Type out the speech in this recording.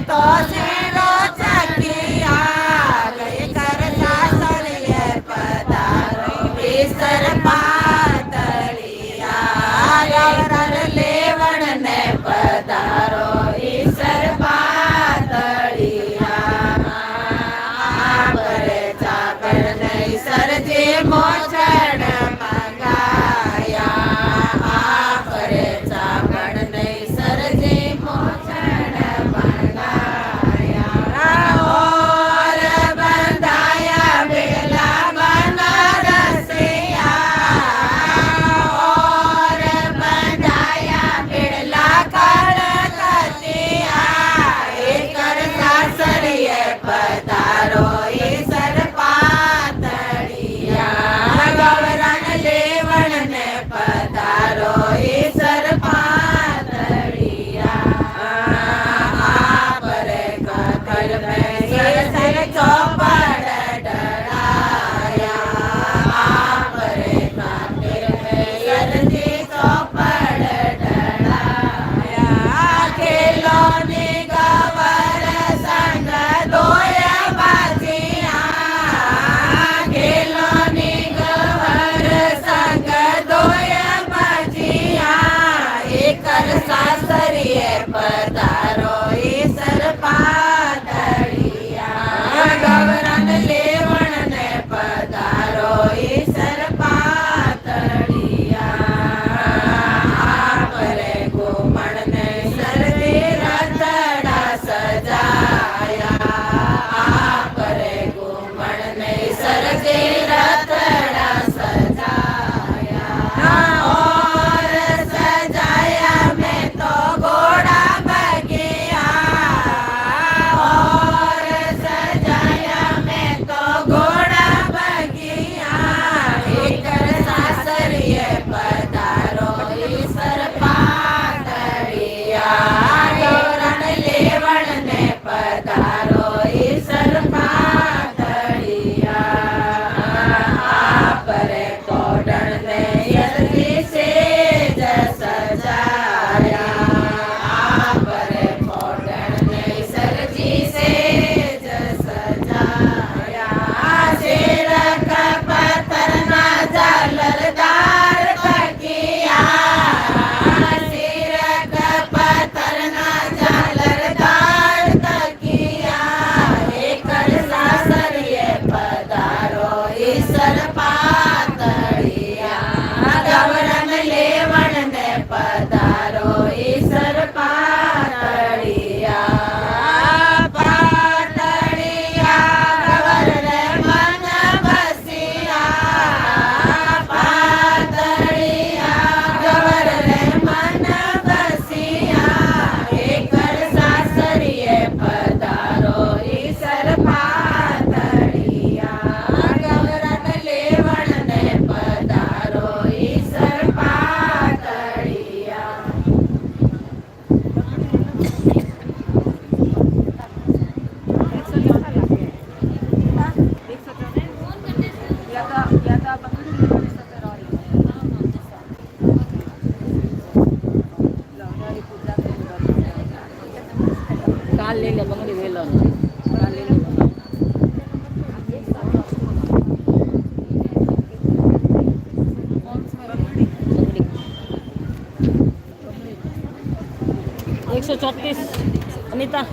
તો શેરો ચકિયા ગઈ કર સાસરીએ પધારો ઈસર પાતળિયા ગવરણ લેવણ ને પધારો ઈસર પાતળિયા પરે ચાકર નહીં સરજે મોચણ મંગાયા પરે ચાકર નહીં સરજે મોચણ મંગાયા ઓર બંધાયા બેલા બનારસિયા ઓર બંધાયા બેલા કળકતિયા એકર સાસરીએ પધારો ઈસર પાતળિયા ગવરણ લેવણ ને પધારો ઈસર પાતળિયા પરે કથર મેં સરસર ચોપડ ડળાયા પરે કથર મેં સરજી ચોપડ ડળાયા ખેલોની ગવર સંગ દોય બાજીયા ખેલોની ગવર સંગ દોય બાજીયા એકર સાસરીએ પધારો ઈસર પાતળિયા ગવરણ લેવણ ને પધારો ઈસર પાતળિયા પરે ઘુમણ ને સરજી રતડા સજાયા પરે ઘુમણ ને સરજી રતડા સજાયા ઓર સજાયા મેં તો ઘોડા બગિયા ઓર સજાયા મેં તો ઘોડા બગિયા એકર સાસરીએ પધારો ઈસર પાતળિયા ગવરણ લેવણ ને પધારો ઈસર પાતળિયા પરે કોડણ ને યદી સેજ સજાયા પરે કોડણ ને સરજી સેજ સજાયા શેરક પથરના ઝાલરદાર તકિયા શેરક પથરના ઝાલરદાર તકિયા એકર સાસરીએ પધારો ઈસર પાતળિયા ગવરણ લેવણ ને પધારો ઈસર પાતળિયા પાતળિયા ગવરણ મન બસિયા પાતળિયા ગવરણ મન બસિયા એકર સાસરીએ પધારો ઈસર પાતળિયા ગવરણ લેવણ ને પધારો ઈસર પાતળિયા કાલ લઈ લે બંગડી વેલો કાલ લઈ લે 134 અનિતા